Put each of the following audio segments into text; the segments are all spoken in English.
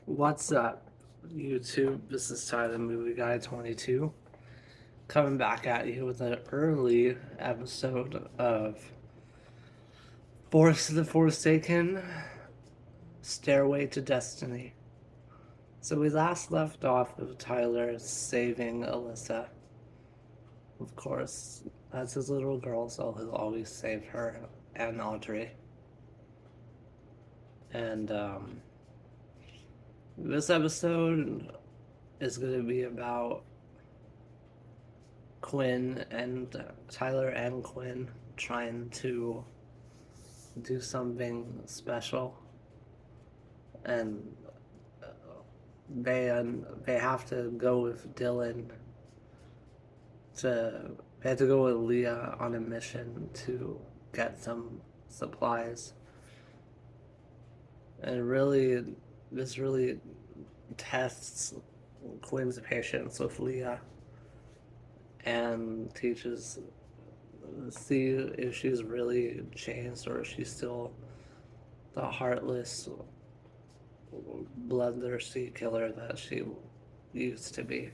What's up, YouTube? This is Tyler Movie Guy 22 coming back at you with an early episode of Force of the Forsaken Stairway to Destiny. So we last left off with Tyler saving Alyssa. Of course, that's his little girl, so he'll always save her and Audrey. And this episode is going to be about Quinn and Tyler and Quinn trying to do something special, and they have to go with Dylan to they have to go with Leah on a mission to get some supplies, and this really tests Quinn's patience with Leah and teaches see if she's really changed or if she's still the heartless, bloodthirsty killer that she used to be.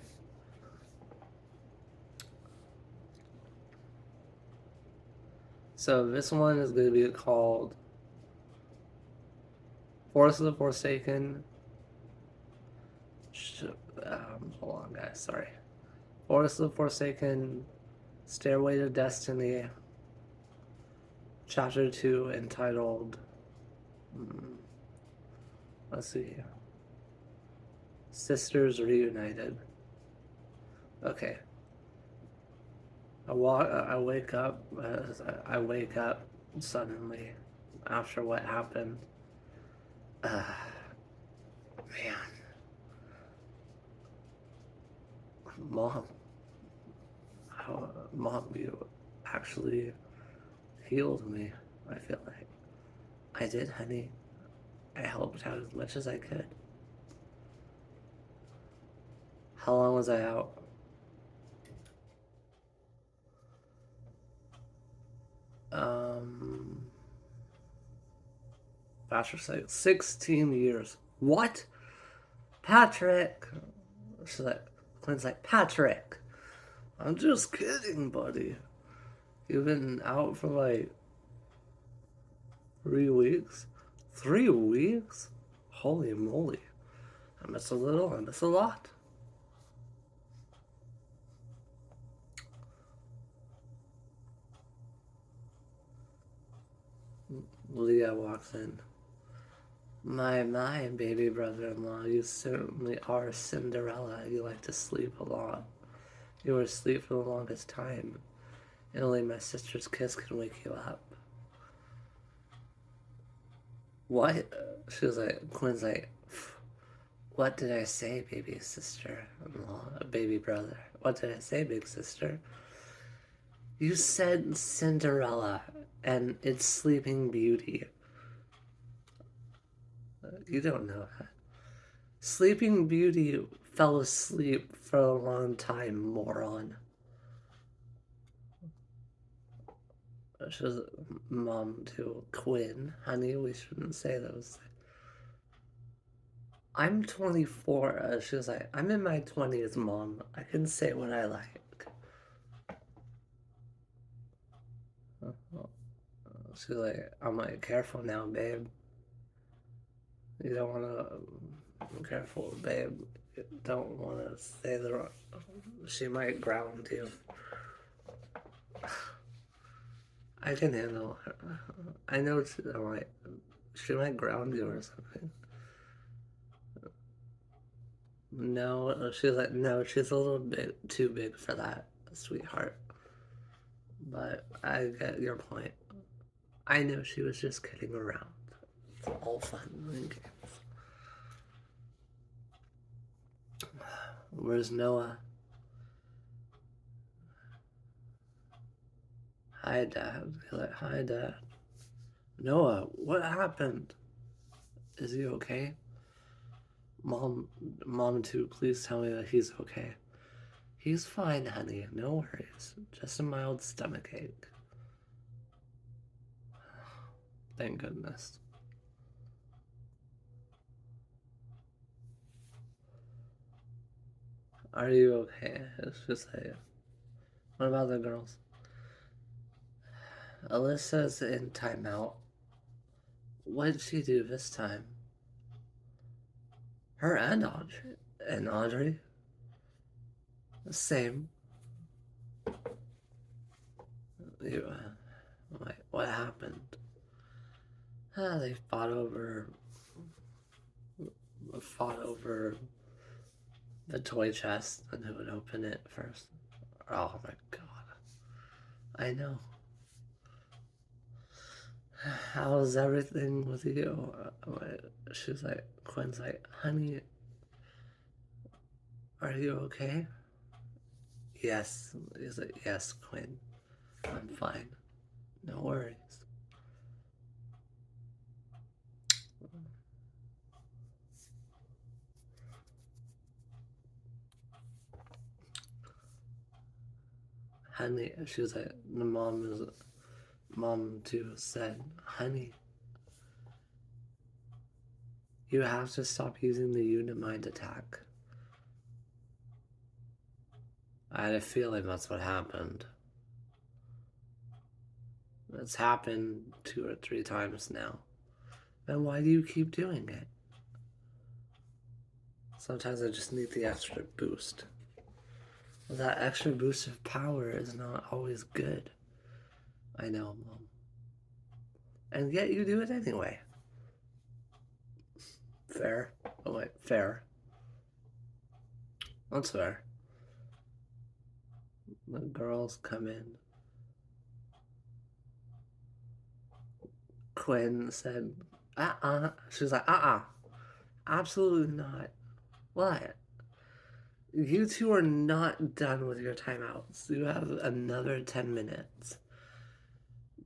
So this one is going to be called Force of the Forsaken. Hold on, guys. Sorry. Force of the Forsaken, Stairway to Destiny, Chapter 2, entitled, let's see, Sisters Reunited. Okay. I wake up suddenly after what happened. Man. Mom. Mom, you actually healed me, I feel like. I did, honey. I helped out as much as I could. How long was I out? Patrick's like 16 years. What? Patrick! She's like, Quinn's like, Patrick! I'm just kidding, buddy. You've been out for like 3 weeks? 3 weeks? Holy moly. I miss a little, I miss a lot. Leah walks in. My, baby brother-in-law, you certainly are Cinderella. You like to sleep a lot. You were asleep for the longest time, and only my sister's kiss can wake you up. What? She was like, Quinn's like, what did I say, baby sister-in-law, baby brother? What did I say, big sister? You said Cinderella, and it's Sleeping Beauty. You don't know that. Sleeping Beauty fell asleep for a long time, moron. She was mom to Quinn. Honey, we shouldn't say those things. I'm 24. She was like, I'm in my 20s, mom. I can say what I like. She's like, I'm like, careful now, babe. You don't want to, careful, babe. You don't want to say the wrong, she might ground you. I can handle her. I know she might ground you or something. No, she's like, no, she's a little bit too big for that, sweetheart. But I get your point. I know she was just kidding around. It's all fun and games. Where's Noah? Hi, Dad. He's like, hi, Dad. Noah, what happened? Is he okay? Mom too, please tell me that he's okay. He's fine, honey. No worries. Just a mild stomachache. Thank goodness. Are you okay? It's just like, what about the girls? Alyssa's in timeout. What did she do this time? Her and Audrey. And Audrey? Same. You, wait, what happened? They fought over the toy chest and who would open it first. Oh my god. I know. How's everything with you? She's like, Quinn's like, honey, are you okay? Yes. He's like, yes, Quinn. I'm fine. No worries. Honey, she was like, the mom too said, honey, you have to stop using the unit mind attack. I had a feeling that's what happened. It's happened 2 or 3 times now. Then why do you keep doing it? Sometimes I just need the extra boost. That extra boost of power is not always good. I know, Mom. And yet you do it anyway. Fair. Oh wait, fair. That's fair. The girls come in. Quinn said, She was like, absolutely not. What? You two are not done with your timeouts. You have another 10 minutes.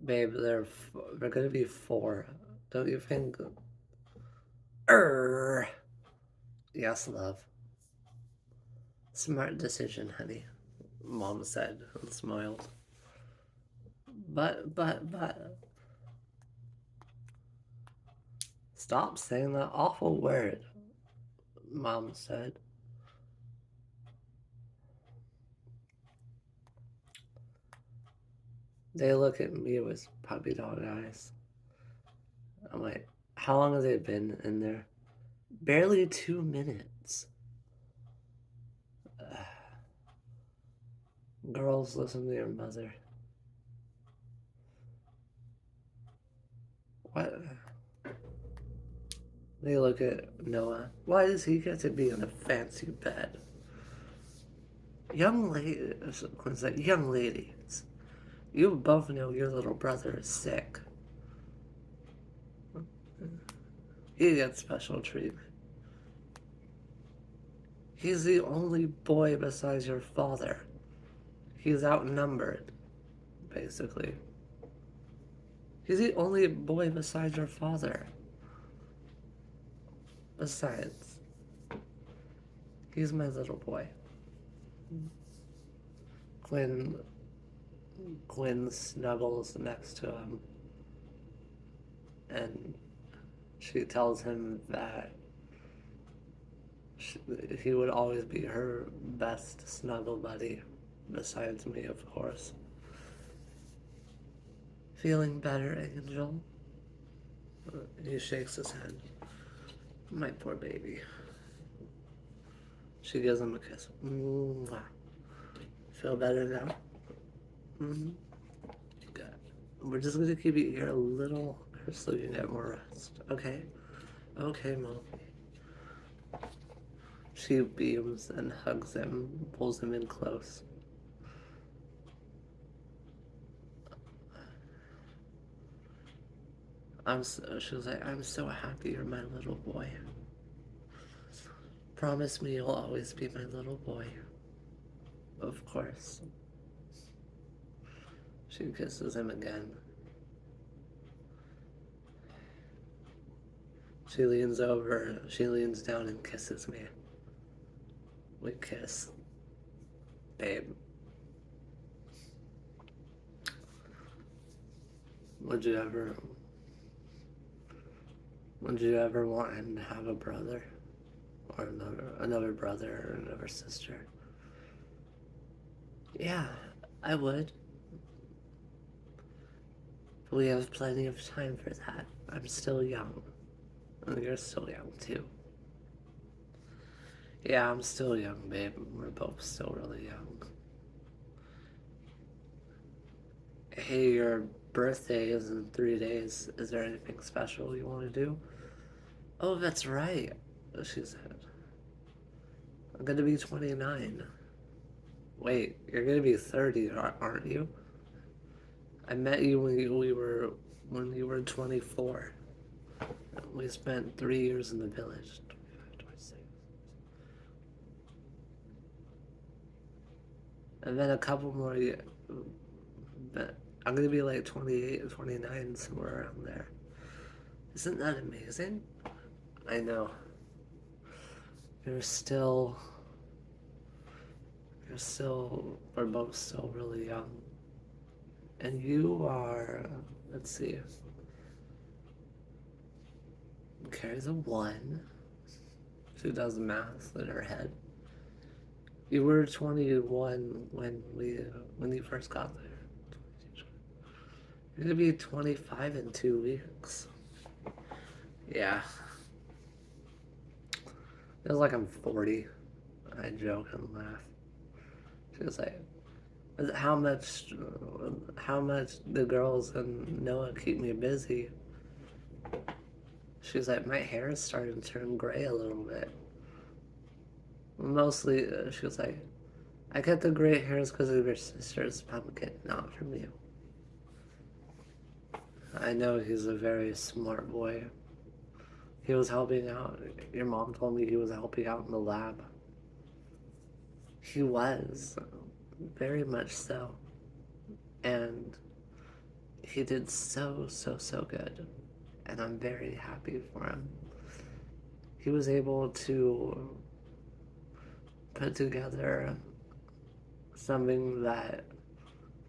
Babe, they're gonna be 4. Don't you think? Yes, love. Smart decision, honey, Mom said and smiled. But. Stop saying that awful word, Mom said. They look at me with puppy dog eyes. I'm like, how long have they been in there? Barely 2 minutes. Girls, listen to your mother. What? They look at Noah. Why does he get to be in a fancy bed? Young ladies, Quinn's like, young ladies, you both know your little brother is sick. He gets special treatment. He's the only boy besides your father. He's outnumbered, basically. He's the only boy besides your father. Besides, he's my little boy. Quinn snuggles next to him, and she tells him that he would always be her best snuggle buddy, besides me, of course. Feeling better, Angel? He shakes his head. My poor baby. She gives him a kiss. Mwah. Feel better now? Mm-hmm. Good. We're just gonna keep you here a little so you can get more rest. Okay? Okay, Mom. She beams and hugs him, pulls him in close. She was like, I'm so happy you're my little boy. Promise me you'll always be my little boy. Of course. She kisses him again. She leans down and kisses me. We kiss. Babe. Would you ever want him to have a brother? Or another brother or another sister? Yeah, I would. But we have plenty of time for that. I'm still young. And you're still young, too. Yeah, I'm still young, babe. We're both still really young. Hey, your birthday is in 3 days. Is there anything special you want to do? Oh, that's right, she said. I'm gonna be 29. Wait, you're gonna be 30, aren't you? I met you when you were 24. We spent 3 years in the village. 25, 26. And then a couple more years. But I'm gonna be like 28 or 29, somewhere around there. Isn't that amazing? I know. You're still. We're both still really young. And you are. Let's see. Carries a 1. She does math in her head. You were 21 when you first got there. You're gonna be 25 in 2 weeks. Yeah. Feels like I'm 40. I joke and laugh. She was like, how much the girls and Noah keep me busy. She's like, my hair is starting to turn gray a little bit. Mostly, she was like, I get the gray hairs because of your sister's pumpkin, not from you. I know he's a very smart boy. He was helping out. Your mom told me he was helping out in the lab. He was. Very much so. And he did so good. And I'm very happy for him. He was able to put together something that,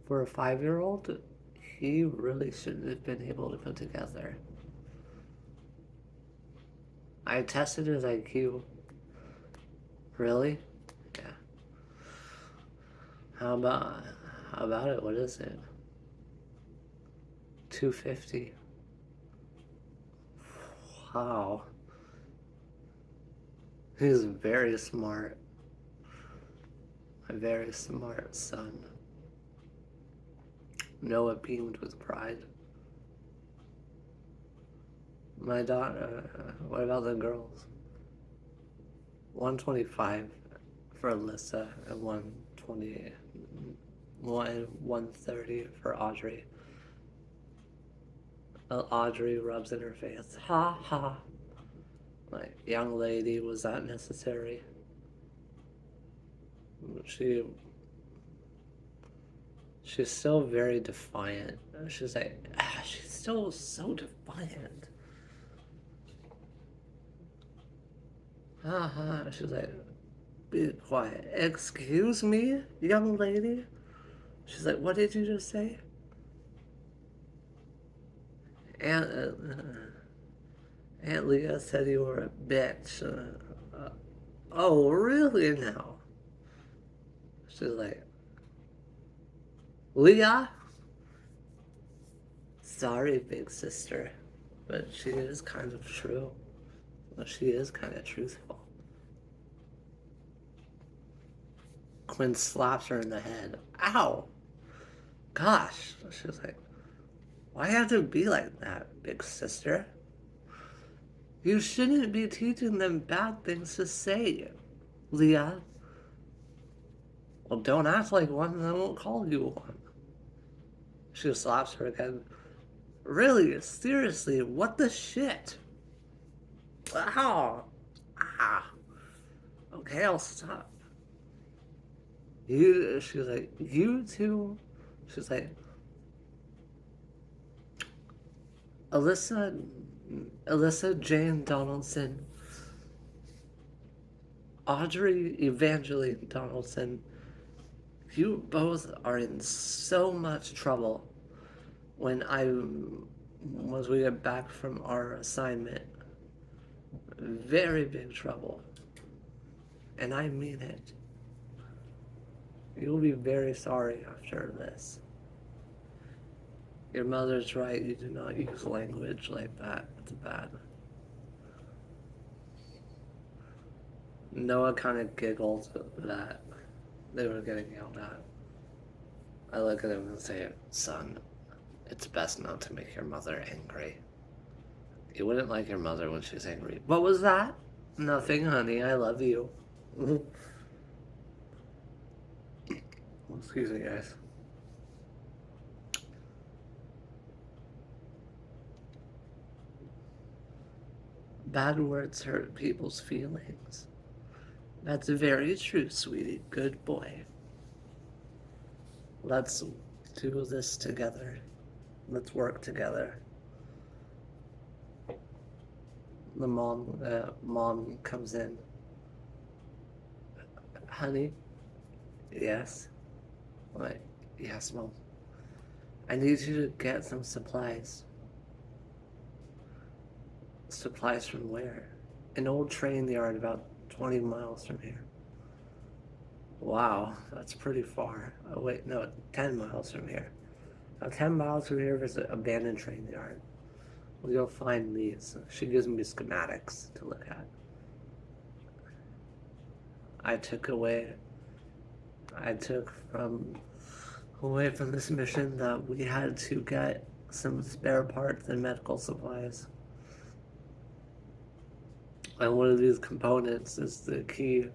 for a 5-year-old, he really shouldn't have been able to put together. I tested his IQ. Really? Yeah. How about it? What is it? 250. Wow. He's very smart. A very smart son. Noah beamed with pride. My daughter, what about the girls? 125 for Alyssa and 120, 130 for Audrey. Audrey rubs in her face. Ha ha. Like, young lady, was that necessary? She's still very defiant. She's like, she's still so defiant. Ha ha. She's like, be quiet. Excuse me, young lady? She's like, what did you just say? Aunt, Aunt Leah said you were a bitch. Oh, really now? She's like, Leah? Sorry, big sister. But she is kind of true. Well, she is kind of truthful. Quinn slaps her in the head. Ow! Gosh. She was like, why have to be like that, big sister? You shouldn't be teaching them bad things to say, Leah. Well, don't act like one and I won't call you one. She slaps her again. Really? Seriously? What the shit? Ow. Ah. Okay, I'll stop. She's like, you two? She's like, Alyssa Jane Donaldson, Audrey Evangeline Donaldson, you both are in so much trouble. Once we get back from our assignment, very big trouble. And I mean it. You will be very sorry after this. Your mother's right, you do not use language like that. It's bad. Noah kind of giggled that they were getting yelled at. I look at him and say, son, it's best not to make your mother angry. You wouldn't like your mother when she's angry. What was that? Nothing, honey. I love you. Excuse me, guys. Bad words hurt people's feelings. That's very true, sweetie. Good boy. Let's do this together. Let's work together. The mom comes in. Honey? Yes? What? Yes, Mom. I need you to get some supplies. Supplies from where? An old train yard about 20 miles from here. Wow, that's pretty far. Oh, wait, no, 10 miles from here. Now, 10 miles from here is an abandoned train yard. We'll go find these. She gives me schematics to look at. I took away from this mission that we had to get some spare parts and medical supplies. And one of these components is the key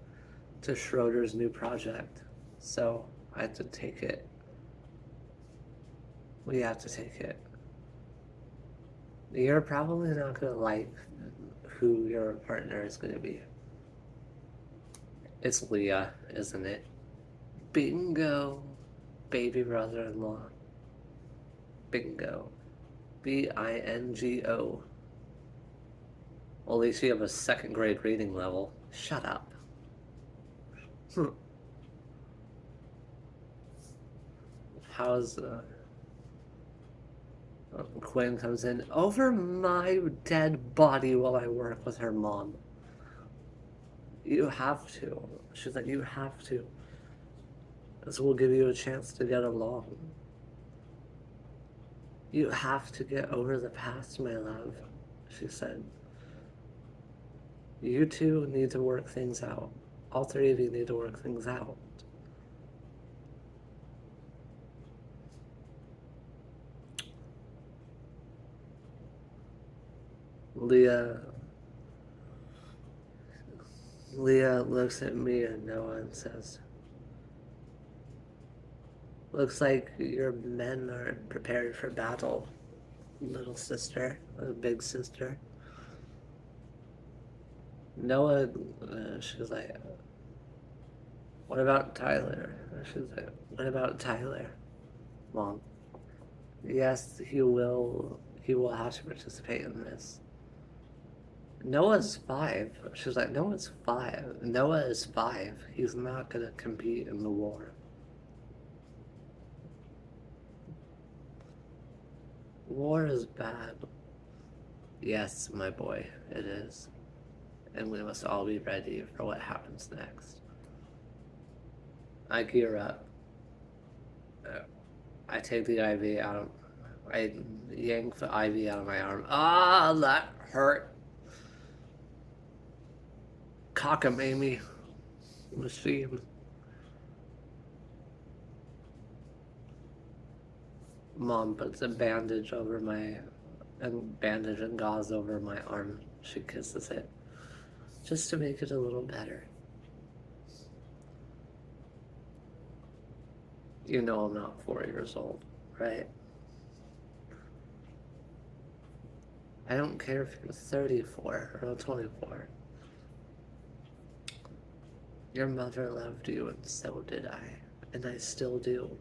to Schroeder's new project. So I have to take it. We have to take it. You're probably not going to like who your partner is going to be. It's Leah, isn't it? Bingo. Baby brother-in-law. Bingo. B-I-N-G-O. Well, at least you have a second grade reading level. Shut up. How's Quinn comes in over my dead body while I work with her mom. You have to. She's like, you have to. This will give you a chance to get along. You have to get over the past, my love, she said. You two need to work things out. All three of you need to work things out. Leah looks at me and Noah and says, looks like your men aren't prepared for battle, little sister, or big sister. Noah, she's like, what about Tyler? She's like, what about Tyler, Mom? Yes, he will have to participate in this. Noah's 5. She's like, Noah's 5. Noah is 5. He's not gonna compete in the war. War is bad. Yes, my boy, it is. And we must all be ready for what happens next. I gear up. I take the IV out. I yank the IV out of my arm. Ah, that hurt. Cockamamie machine. Mom puts a bandage and gauze over my arm. She kisses it, just to make it a little better. You know I'm not 4 years old, right? I don't care if you're 34 or 24. Your mother loved you, and so did I. And I still do.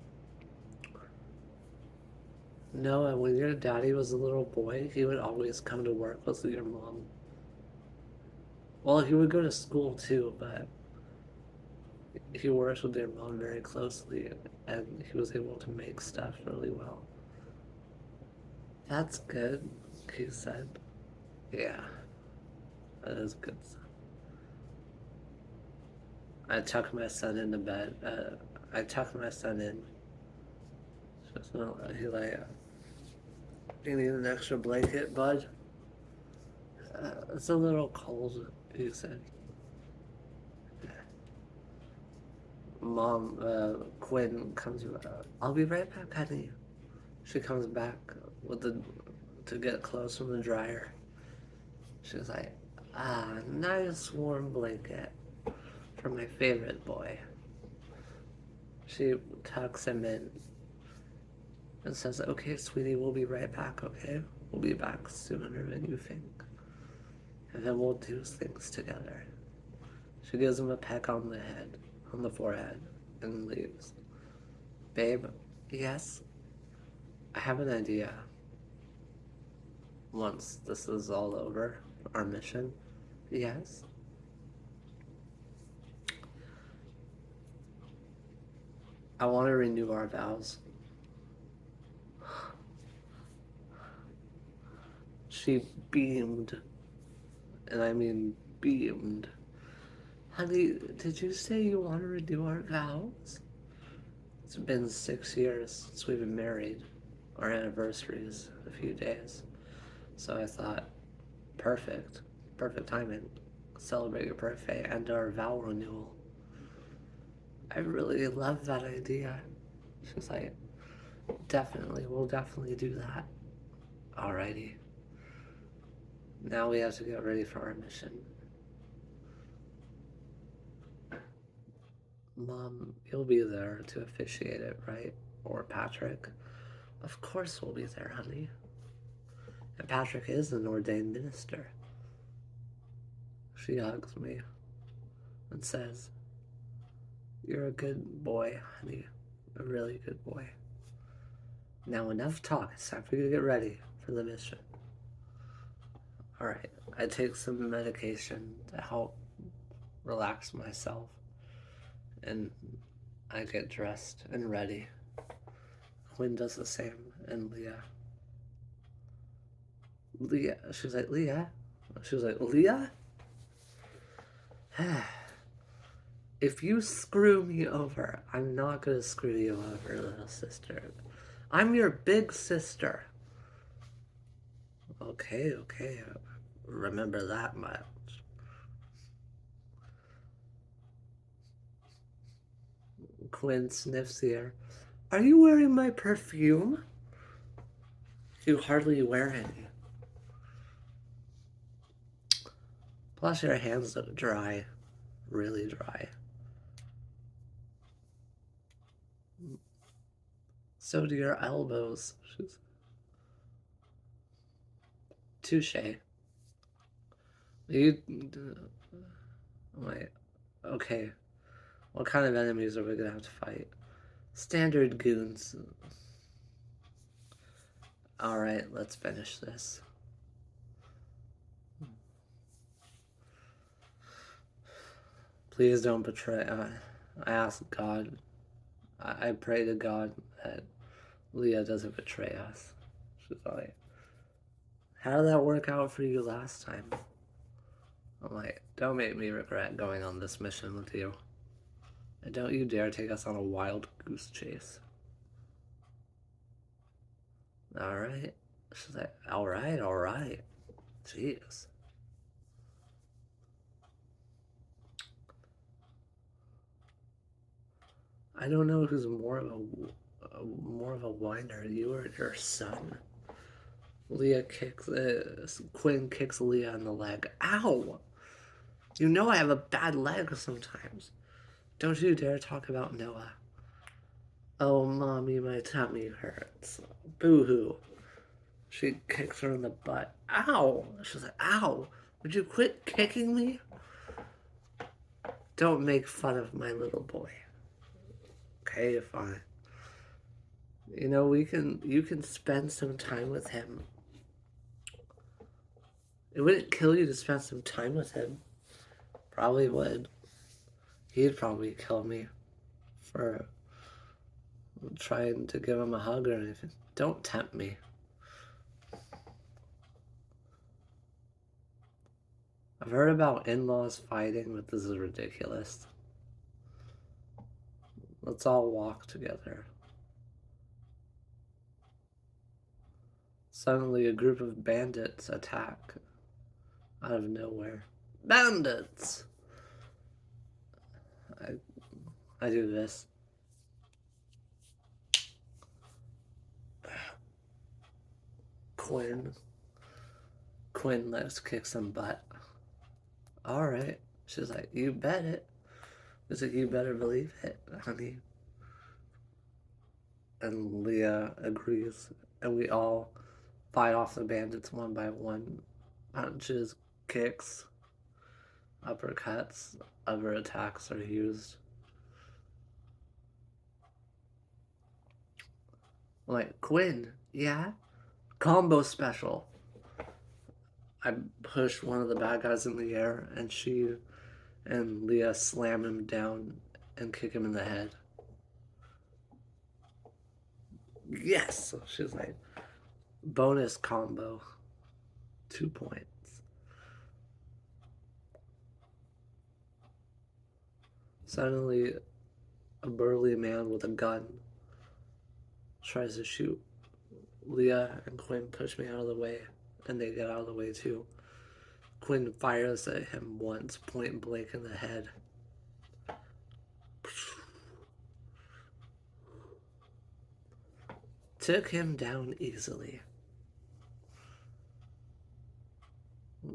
Noah, when your daddy was a little boy, he would always come to work with your mom. Well, he would go to school too, but he works with your mom very closely, and he was able to make stuff really well. That's good, he said. Yeah, that is good. I tuck my son into bed. I tuck my son in. So he like, you need an extra blanket, bud? It's a little cold, he said. Mom, Quinn comes, I'll be right back, honey. She comes back with the to get clothes from the dryer. She's like, nice warm blanket for my favorite boy. She tucks him in and says, okay, sweetie, we'll be right back, okay? We'll be back sooner than you think. And then we'll do things together. She gives him a peck on the head, on the forehead, and leaves. Babe, yes? I have an idea. Once this is all over, our mission, yes? I want to renew our vows. She beamed, and I mean beamed. Honey, did you say you want to renew our vows? It's been 6 years since we've been married. Our anniversary is a few days. So I thought, perfect. Perfect timing. Celebrate your birthday and our vow renewal. I really love that idea. She's like, definitely, we'll definitely do that. Alrighty. Now we have to get ready for our mission. Mom, you'll be there to officiate it, right? Or Patrick? Of course we'll be there, honey. And Patrick is an ordained minister. She hugs me and says, you're a good boy, honey. A really good boy. Now enough talk. It's time for you to get ready for the mission. Alright, I take some medication to help relax myself. And I get dressed and ready. Quinn does the same, and Leah, she was like, Leah? She was like, Leah? If you screw me over, I'm not gonna screw you over, little sister. I'm your big sister. Okay, remember that much. Quinn sniffs the air. Are you wearing my perfume? You hardly wear any. Plus your hands look dry. Really dry. So do your elbows. Touche. You... Wait. Okay. What kind of enemies are we gonna have to fight? Standard goons. Alright, let's finish this. Please don't betray. I ask God. I pray to God that Leah doesn't betray us. She's like, how did that work out for you last time? I'm like, don't make me regret going on this mission with you. And don't you dare take us on a wild goose chase. Alright. She's like, alright. Jeez. I don't know who's more of a whiner, you or your son. Quinn kicks Leah in the leg. Ow! You know I have a bad leg sometimes. Don't you dare talk about Noah. Oh, Mommy, my tummy hurts. Boo-hoo. She kicks her in the butt. Ow! She's like, ow! Would you quit kicking me? Don't make fun of my little boy. Okay, fine. You know, you can spend some time with him. It wouldn't kill you to spend some time with him. Probably would. He'd probably kill me for trying to give him a hug or anything. Don't tempt me. I've heard about in-laws fighting, but this is ridiculous. Let's all walk together. Suddenly, a group of bandits attack out of nowhere. Bandits! I do this. Quinn. Quinn, let's kick some butt. Alright. She's like, you bet it. He's like, you better believe it, honey. And Leah agrees. And we all fight off the bandits one by one. Punches, kicks, uppercuts, other attacks are used. I'm like, Quinn, yeah? Combo special. I push one of the bad guys in the air, and she and Leah slam him down and kick him in the head. Yes! She's like, bonus combo. 2 points. Suddenly, a burly man with a gun tries to shoot. Leah and Quinn push me out of the way, and they get out of the way too. Quinn fires at him once, point blank in the head. Took him down easily.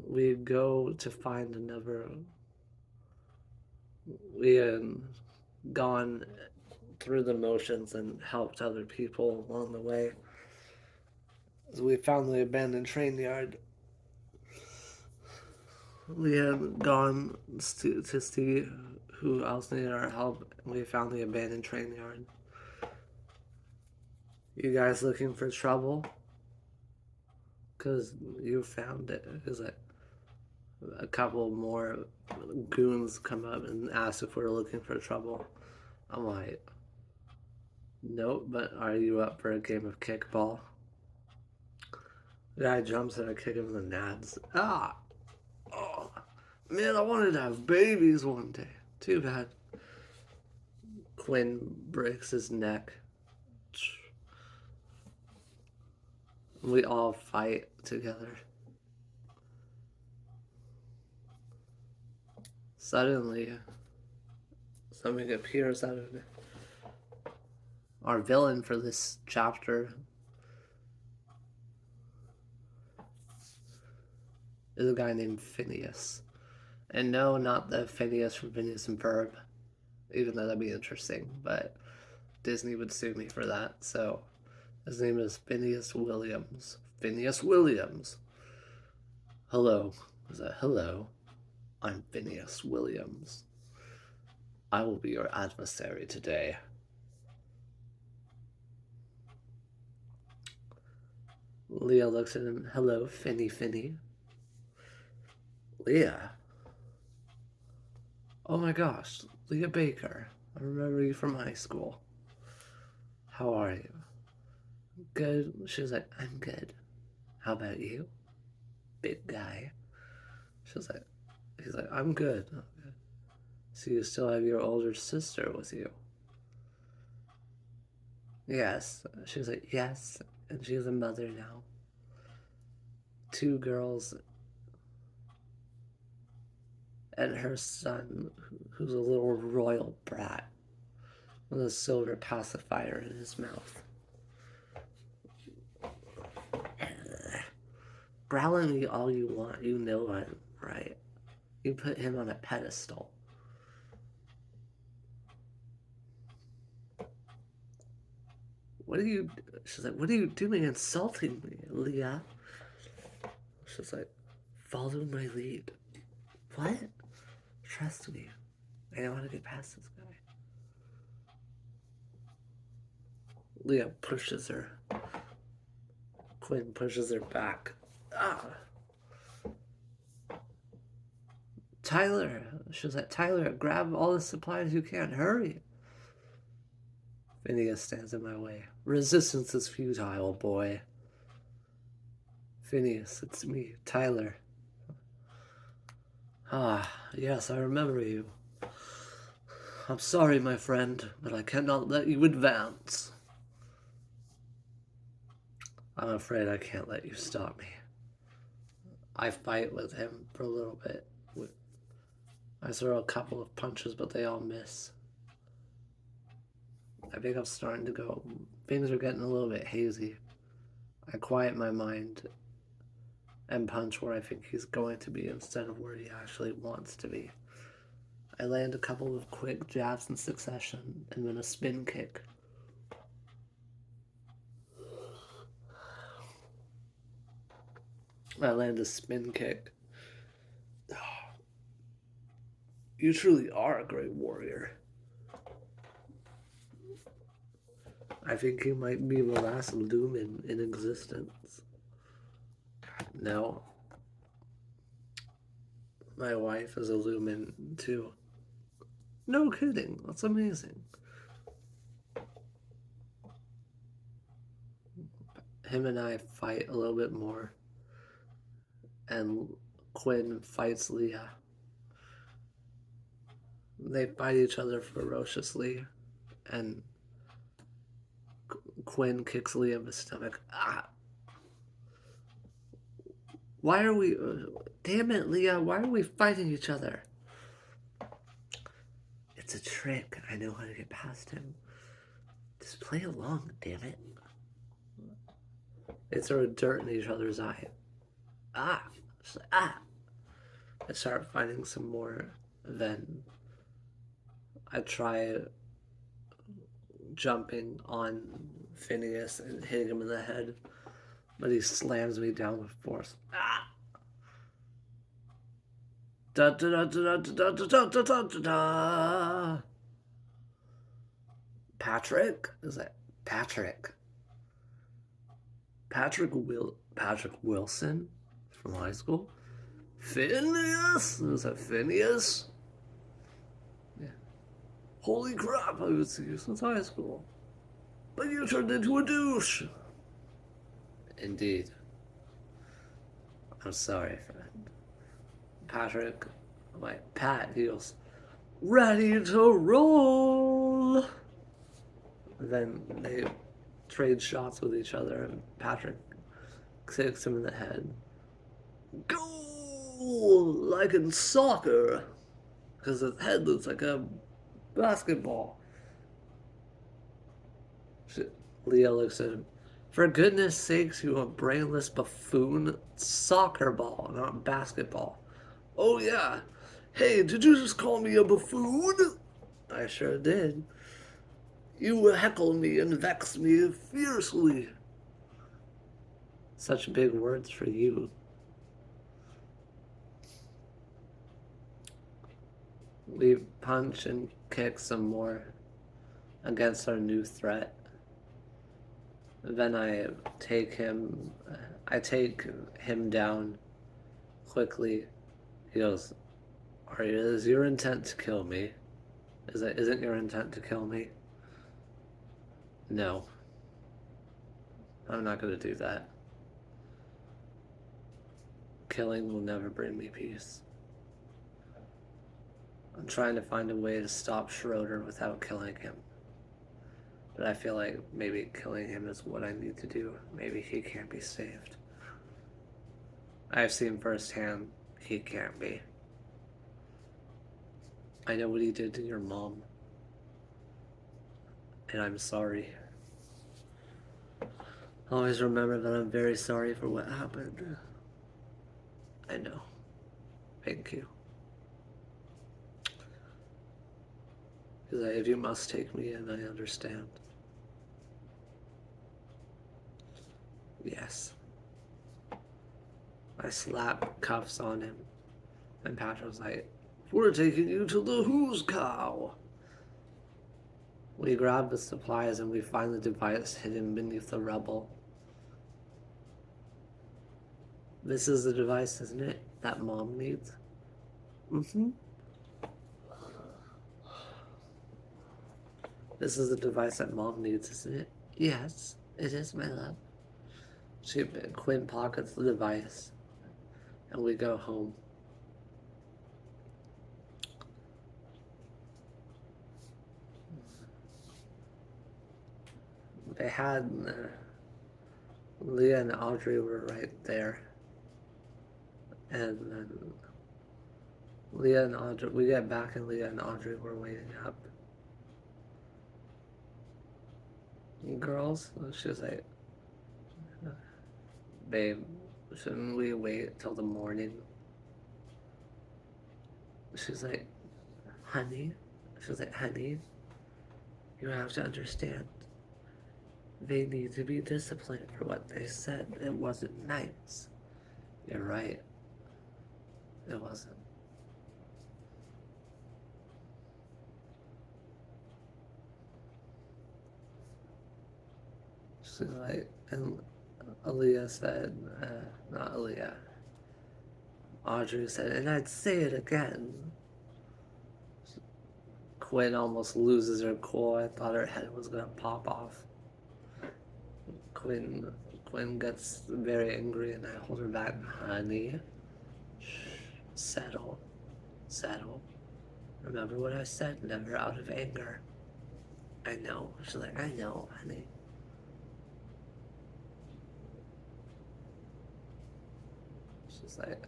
We go to find another. We had gone through the motions and helped other people along the way. So we found the abandoned train yard. We had gone to see who else needed our help, and we found the abandoned train yard. You guys looking for trouble? Because you found it. Is it a couple more goons come up and ask if we're looking for trouble? I'm like, nope, but are you up for a game of kickball? The guy jumps and I kick him in the nads. Ah! Oh, man, I wanted to have babies one day. Too bad. Quinn breaks his neck. We all fight together. Suddenly, something appears out of it. Our villain for this chapter is a guy named Phineas. And no, not the Phineas from Phineas and Ferb, even though that'd be interesting, but Disney would sue me for that, so his name is Phineas Williams. Phineas Williams. Hello. Is that hello? I'm Phineas Williams. I will be your adversary today. Leah looks at him. Hello, Finny. Leah? Oh my gosh, Leah Baker. I remember you from high school. How are you? Good. She was like, I'm good. How about you? Big guy. She was like, he's like, I'm good. Okay. So you still have your older sister with you? Yes. She was like, yes. And she's a mother now. 2 girls and her son, who's a little royal brat with a silver pacifier in his mouth. Growl at me all you want, you know I'm right. You put him on a pedestal. What are you... She's like, what are you doing insulting me, Leah? She's like, follow my lead. What? Trust me. I know how to get past this guy. Leah pushes her. Quinn pushes her back. Ah! Tyler! She was like, Tyler, grab all the supplies you can. Hurry! Phineas stands in my way. Resistance is futile, boy. Phineas, it's me, Tyler. Ah, yes, I remember you. I'm sorry, my friend, but I cannot let you advance. I'm afraid I can't let you stop me. I fight with him for a little bit. I throw a couple of punches, but they all miss. I think I'm starting to go. Things are getting a little bit hazy. I quiet my mind and punch where I think he's going to be instead of where he actually wants to be. I land a couple of quick jabs in succession and then a spin kick. I land a spin kick. You truly are a great warrior. I think you might be the last lumen in existence. No. My wife is a lumen too. No kidding. That's amazing. Him and I fight a little bit more. And Quinn fights Leah. They fight each other ferociously. And Quinn kicks Leah in the stomach. Ah! Why are we... Damn it, Leah. Why are we fighting each other? It's a trick. I know how to get past him. Just play along, damn it. They throw dirt in each other's eye. Ah! Ah! I start fighting some more. Then I try jumping on Phineas and hitting him in the head. But he slams me down with force. Ah! Da da da da da da da da da da da. Patrick? Is that Patrick? Patrick Wilson from high school? Phineas? Is that Phineas? Yeah. Holy crap, I would see you since high school. But you turned into a douche. Indeed. I'm sorry, friend. Patrick, Pat, he goes, ready to roll. Then they trade shots with each other, and Patrick kicks him in the head. Goal! Like in soccer. Because his head looks like a basketball. Leah looks at him. For goodness sakes, you a brainless buffoon. Soccer ball, not basketball. Oh yeah. Hey, did you just call me a buffoon? I sure did. You heckle me and vex me fiercely. Such big words for you. We punch and kick some more against our new threat. Then I take him down quickly. He goes, is your intent to kill me? Isn't your intent to kill me? No. I'm not going to do that. Killing will never bring me peace. I'm trying to find a way to stop Schroeder without killing him. But I feel like maybe killing him is what I need to do. Maybe he can't be saved. I've seen firsthand he can't be. I know what he did to your mom. And I'm sorry. Always remember that I'm very sorry for what happened. I know. Thank you. Because if you must take me in, I understand. Yes. I slap cuffs on him. And Patrick's like, we're taking you to the Who's Cow. We grab the supplies and we find the device hidden beneath the rubble. This is the device, isn't it? That Mom needs? Mm-hmm. This is the device that Mom needs, isn't it? Yes, it is, my love. Quinn pockets the device, and we go home. they had Leah and Audrey were right there, and then Leah and Audrey, we get back and Leah and Audrey were waiting up. Girls, she was like, babe, shouldn't we wait till the morning? She's like, honey, you have to understand. They need to be disciplined for what they said. It wasn't nice. You're right. It wasn't. She's like, and Aaliyah said, not Aaliyah, Audrey said, and I'd say it again. Quinn almost loses her cool. I thought her head was gonna pop off. Quinn Quinn gets very angry and I hold her back. Honey, shh, settle, settle. Remember what I said, never out of anger. I know. She's like, I know, honey. She's like,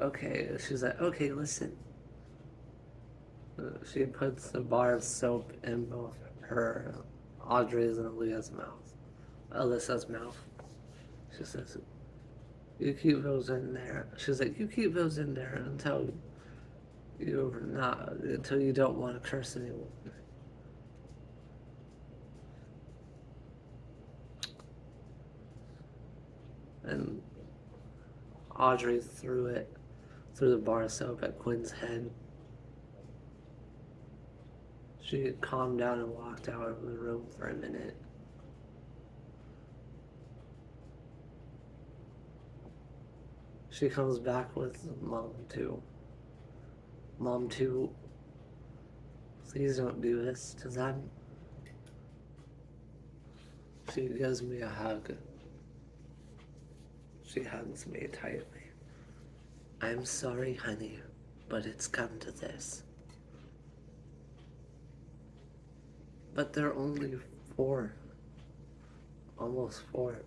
okay. She's like, okay, listen. She puts the bar of soap in both her, Audrey's, and Aaliyah's mouth. Alyssa's mouth. She says, you keep those in there. She's like, you keep those in there until until you don't want to curse anyone. And Audrey threw the bar of soap at Quinn's head. She calmed down and walked out of the room for a minute. She comes back with Mom too. Mom too, please don't do this to them. She gives me a hug. She hugs me tightly. I'm sorry, honey, but it's come to this. But they're only 4. Almost 4.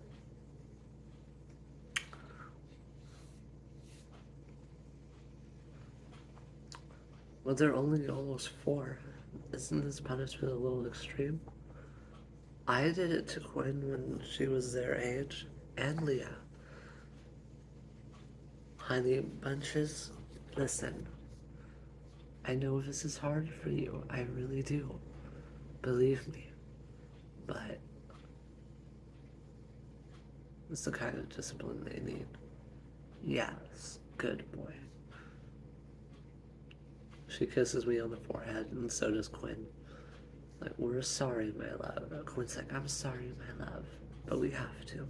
But they're only almost 4. Isn't this punishment a little extreme? I did it to Quinn when she was their age, and Leah. Honey bunches, listen. I know this is hard for you. I really do. Believe me. But it's the kind of discipline they need. Yes, good boy. She kisses me on the forehead, and so does Quinn. Like, we're sorry, my love. Quinn's like, I'm sorry, my love, but we have to.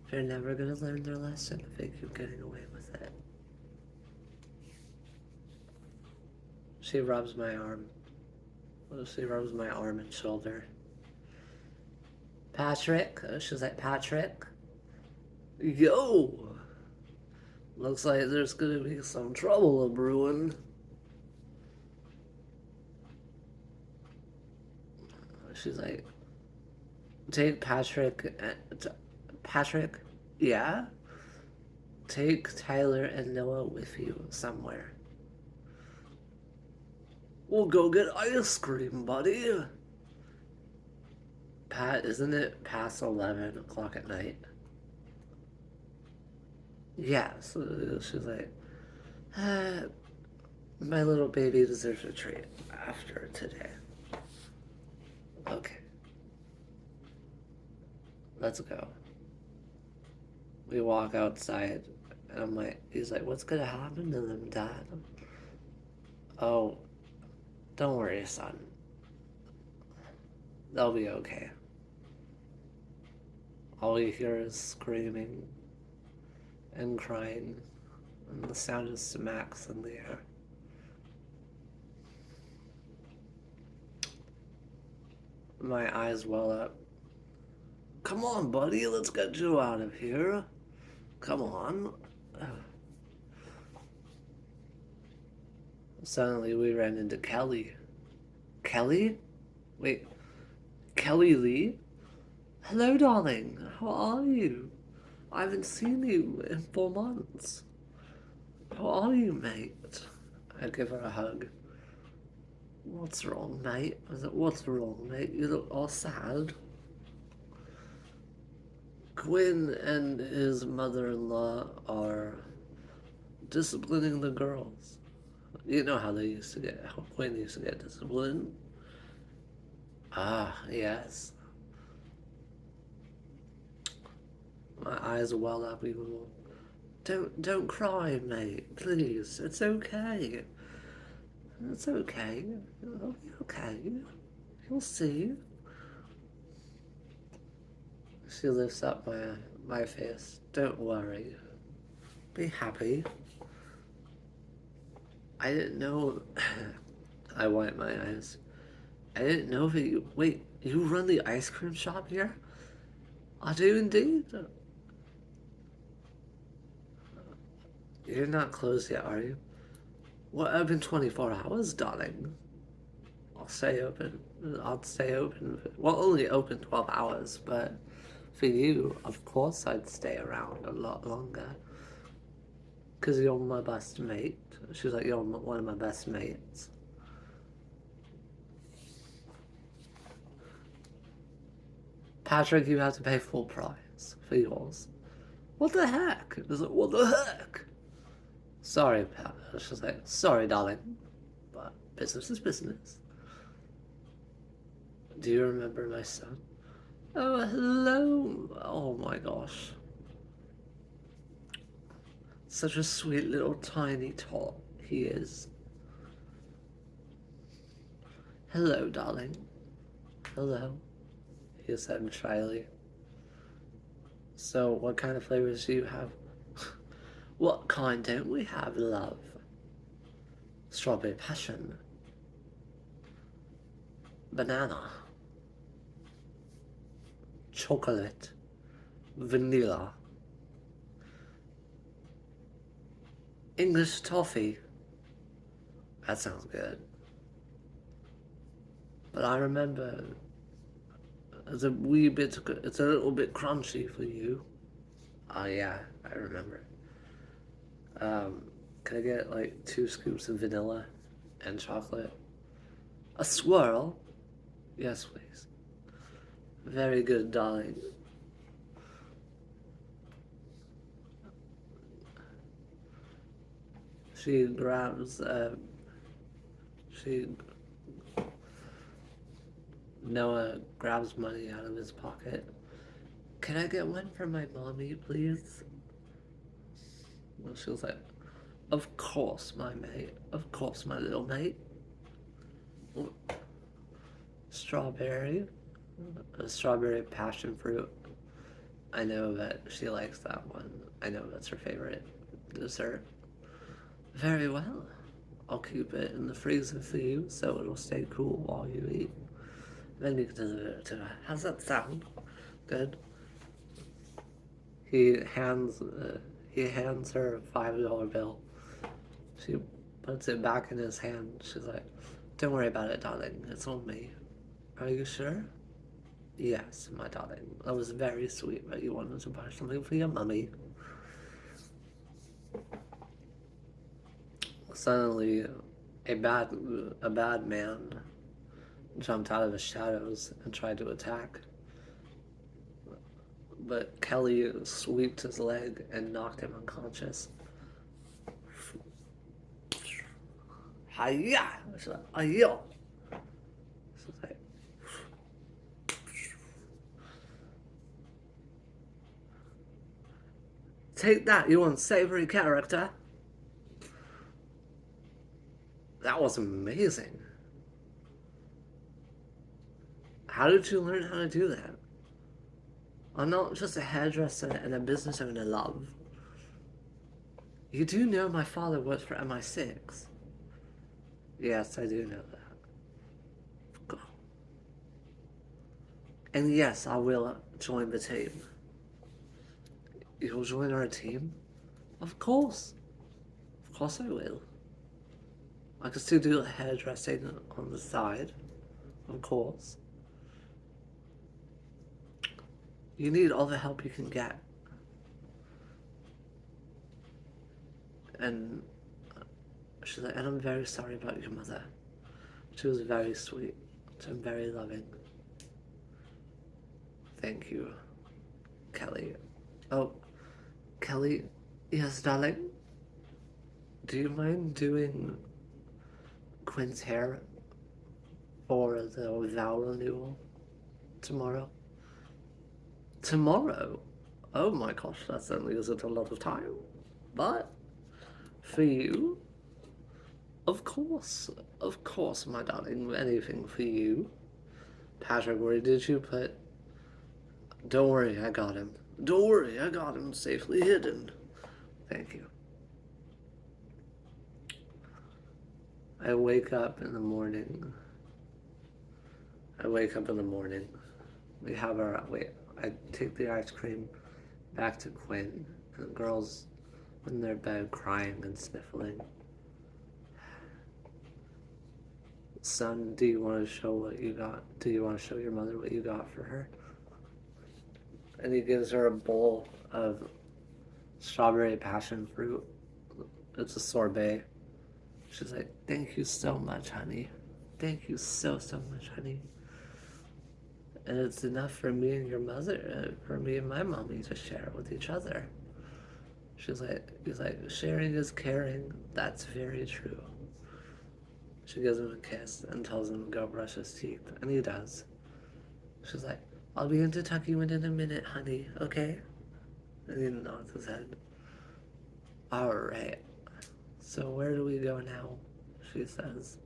They're never gonna learn their lesson if they keep getting away with it. She rubs my arm. She rubs my arm and shoulder. Patrick? She's like, Patrick? Yo! Looks like there's gonna be some trouble a brewing. She's like, take Patrick. Patrick? Yeah? Take Tyler and Noah with you somewhere. We'll go get ice cream, buddy. Pat, isn't it past 11 o'clock at night? Yeah, so she's like, my little baby deserves a treat after today. Okay. Let's go. We walk outside, and I'm like, he's like, what's gonna happen to them, Dad? Oh, don't worry, son. They'll be okay. All we hear is screaming and crying, and the sound of smacks in the air. My eyes well up. Come on, buddy, let's get you out of here. Come on. Suddenly we ran into Kelly. Kelly? Wait, Kelly Lee? Hello, darling. How are you? I haven't seen you in 4 months. How are you, mate? I give her a hug. What's wrong, mate? I said, what's wrong, mate? You look all sad. Quinn and his mother-in-law are disciplining the girls. You know how Quinn used to get disciplined? Ah, yes. My eyes are well up even more. Don't cry, mate. Please. It's okay. It's okay. It'll be okay. You'll see. She lifts up my face. Don't worry. Be happy. I didn't know. I wipe my eyes. I didn't know that you. Wait, you run the ice cream shop here? I do indeed. You're not closed yet, are you? Well, open 24 hours, darling. I'll stay open. I'll stay open. Well, only open 12 hours, but for you, of course, I'd stay around a lot longer. Because you're my best mate. She's like, you're one of my best mates. Patrick, you have to pay full price for yours. What the heck? It's like, what the heck? Sorry, Pat. She's like, sorry, darling. But business is business. Do you remember my son? Oh, hello. Oh my gosh. Such a sweet little tiny tot he is. Hello, darling. Hello, he said shyly. So, what kind of flavors do you have? What kind don't we have, love? Strawberry passion. Banana. Chocolate. Vanilla. English toffee. That sounds good. But I remember it's a little bit crunchy for you. Oh yeah, I remember. Can I get like 2 scoops of vanilla and chocolate? A swirl? Yes, please. Very good, darling. She grabs, she, Noah grabs money out of his pocket. Can I get one for my mommy, please? Well, she was like, of course, my mate. Of course, my little mate. Strawberry. A strawberry passion fruit. I know that she likes that one. I know that's her favorite dessert. Very well. I'll keep it in the freezer for you so it'll stay cool while you eat. Then you can deliver it to her. How's that sound? Good. He hands he hands her a $5 bill. She puts it back in his hand. She's like, "Don't worry about it, darling. It's on me." Are you sure? Yes, my darling. That was very sweet that you wanted to buy something for your mummy. Suddenly, a bad man jumped out of the shadows and tried to attack. But Kelly swept his leg and knocked him unconscious. Hiya! Hiya! Take that, you unsavory character! That was amazing. How did you learn how to do that? I'm not just a hairdresser and a business owner, love. You do know my father works for MI6. Yes, I do know that. And yes, I will join the team. You'll join our team? Of course. Of course I will. I can still do hairdressing on the side. Of course. You need all the help you can get. And she's like, and I'm very sorry about your mother. She was very sweet and very loving. Thank you, Kelly. Oh, Kelly, yes, darling. Do you mind doing Quinn's hair for the vow renewal tomorrow? Tomorrow? Oh my gosh, that certainly isn't a lot of time. But for you, of course, my darling, anything for you. Patrick, where did you put? Don't worry, I got him. Don't worry, I got him safely hidden. Thank you. I wake up in the morning. I wake up in the morning. We have our wait. I take the ice cream back to Quinn, and the girls in their bed crying and sniffling. Son, do you want to show what you got? Do you want to show your mother what you got for her? And he gives her a bowl of strawberry passion fruit. It's a sorbet. She's like, thank you so much, honey. Thank you so much, honey. And it's enough for me and your mother, for me and my mommy to share with each other. He's like, sharing is caring. That's very true. She gives him a kiss and tells him to go brush his teeth, and he does. She's like, I'll be in to tuck you in a minute, honey, okay? And he nods his head. Alright. So where do we go now? She says.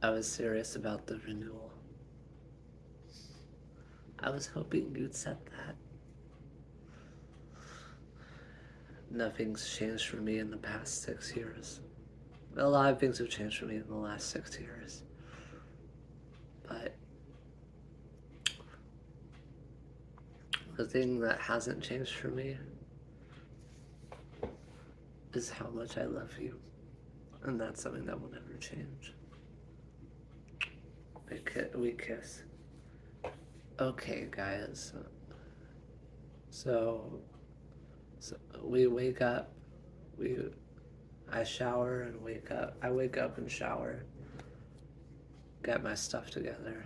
I was serious about the renewal. I was hoping you'd said that. Nothing's changed for me in the past 6 years. A lot of things have changed for me in the last 6 years. But the thing that hasn't changed for me is how much I love you. And that's something that will never change. We kiss. Okay, guys. So we wake up. I shower and wake up. I wake up and shower. Get my stuff together.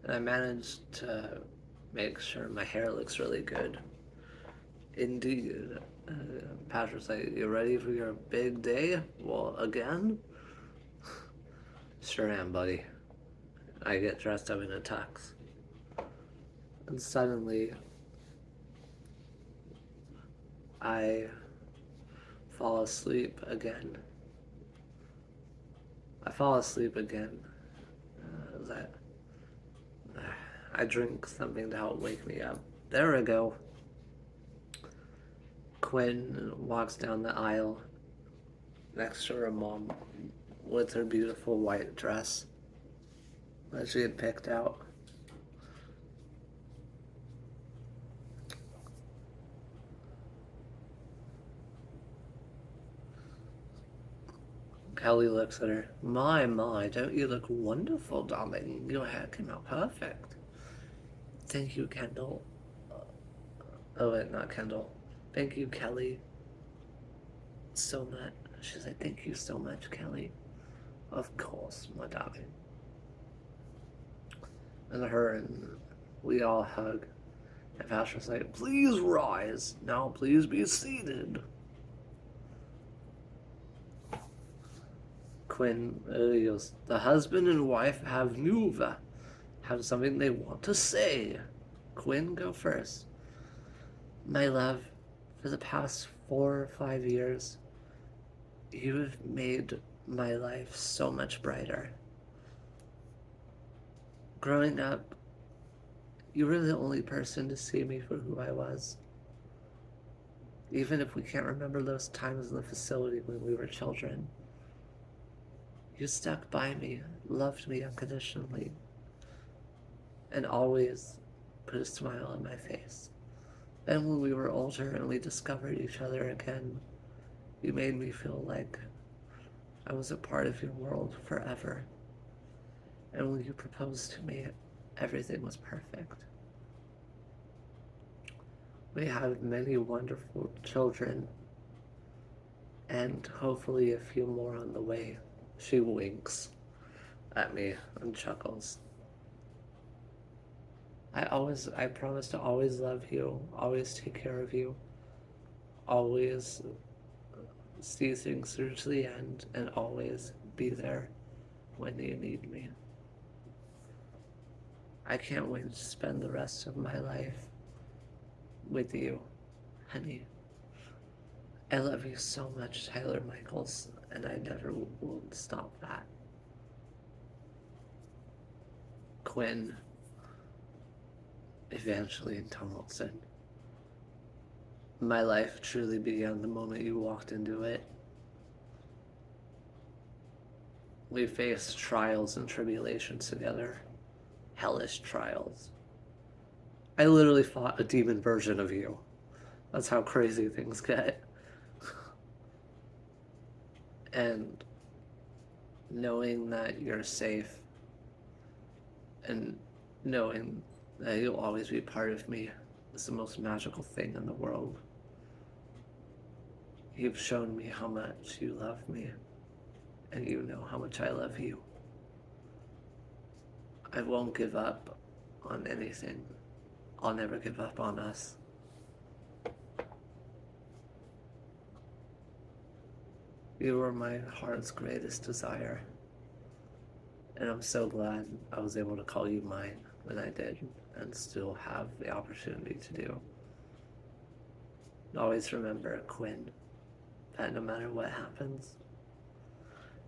And I managed to make sure my hair looks really good. Indeed. Patrick's like, you ready for your big day? Well, again? Sure am, buddy. I get dressed up in a tux. And suddenly, I fall asleep again. I drink something to help wake me up. There we go. Quinn walks down the aisle next to her mom with her beautiful white dress that she had picked out. Kelly looks at her. My, don't you look wonderful, darling? Your hair came out perfect. Thank you, Kendall. Oh, wait, not Kendall. Thank you, Kelly. So much. She's like, thank you so much, Kelly. Of course, my darling. And her and we all hug. And Patrick's like, please rise. Now please be seated. Quinn goes, the husband and wife have something they want to say. Quinn, go first. My love, for the past 4 or 5 years, you have made my life so much brighter. Growing up, you were the only person to see me for who I was. Even if we can't remember those times in the facility when we were children. You stuck by me, loved me unconditionally, and always put a smile on my face. And when we were older and we discovered each other again, You made me feel like I was a part of your world forever. And when you proposed to me, everything was perfect. We have many wonderful children, and hopefully a few more on the way. She winks at me and chuckles. I promise to always love you, always take care of you, always see things through to the end, and always be there when you need me. I can't wait to spend the rest of my life with you, honey. I love you so much, Tyler Michaels, and I never will stop that. Quinn, Evangeline Donaldson. My life truly began the moment you walked into it. We faced trials and tribulations together. Hellish trials. I literally fought a demon version of you. That's how crazy things get. And knowing that you're safe and knowing that you'll always be part of me is the most magical thing in the world. You've shown me how much you love me, and you know how much I love you. I won't give up on anything. I'll never give up on us. You were my heart's greatest desire, and I'm so glad I was able to call you mine when I did, and still have the opportunity to do. Always remember, Quinn, that no matter what happens,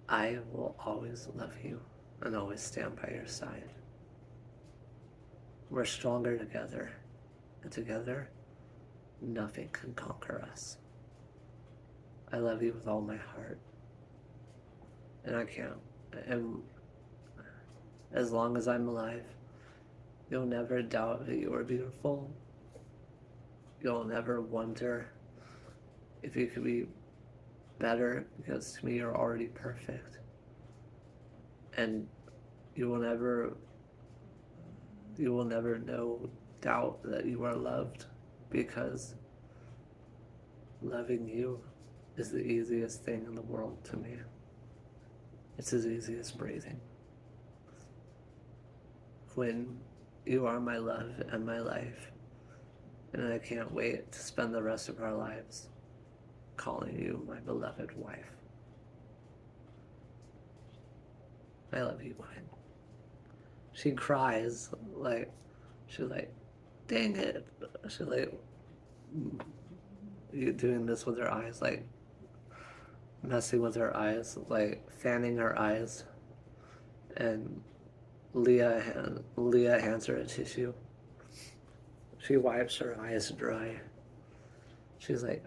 I will always love you and always stand by your side. We're stronger together, and together, nothing can conquer us. I love you with all my heart, and I can't. And as long as I'm alive, you'll never doubt that you are beautiful. You'll never wonder if you could be better, because to me you're already perfect. And you will never know doubt that you are loved, because loving you is the easiest thing in the world to me. It's as easy as breathing. Quinn, you are my love and my life, and I can't wait to spend the rest of our lives calling you my beloved wife. I love you, Quinn. She cries she's like, dang it. She's like, you doing this with her eyes, like messing with her eyes, like fanning her eyes. And Leah hands her a tissue. She wipes her eyes dry. She's like,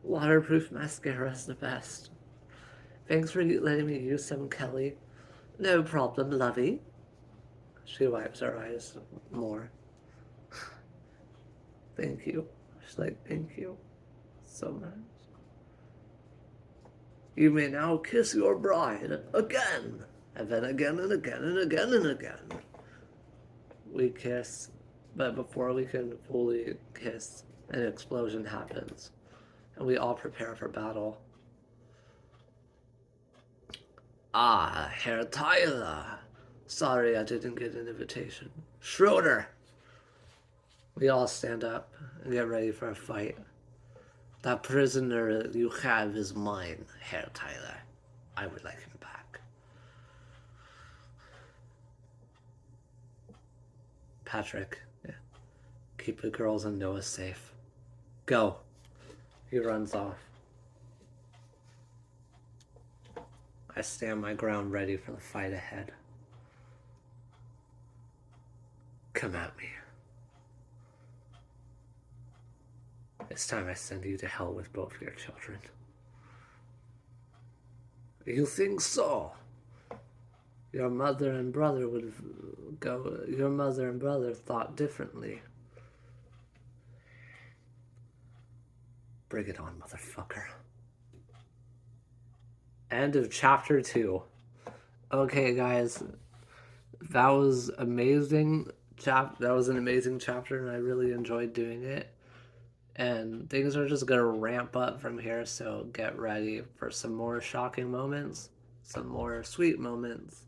waterproof mascara is the best. Thanks for letting me use some, Kelly. No problem, lovey. She wipes her eyes more. Thank you. She's like, thank you so much. You may now kiss your bride again, and then again and again and again and again. We kiss, but before we can fully kiss, an explosion happens, and we all prepare for battle. Ah, Herr Tyler. Sorry I didn't get an invitation. Schroeder. We all stand up and get ready for a fight. That prisoner you have is mine, Herr Tyler. I would like him back. Patrick, yeah. Keep the girls and Noah safe. Go. He runs off. I stand my ground ready for the fight ahead. Come at me. It's time I send you to hell with both your children. You think so? Your mother and brother thought differently. Bring it on, motherfucker. End of chapter 2. Okay, guys, that was amazing. That was an amazing chapter, and I really enjoyed doing it. And things are just gonna ramp up from here, so get ready for some more shocking moments, some more sweet moments,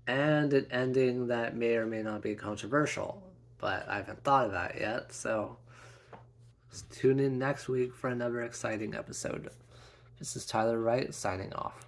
and an ending that may or may not be controversial. But I haven't thought of that yet, so tune in next week for another exciting episode. This is Tyler Wright signing off.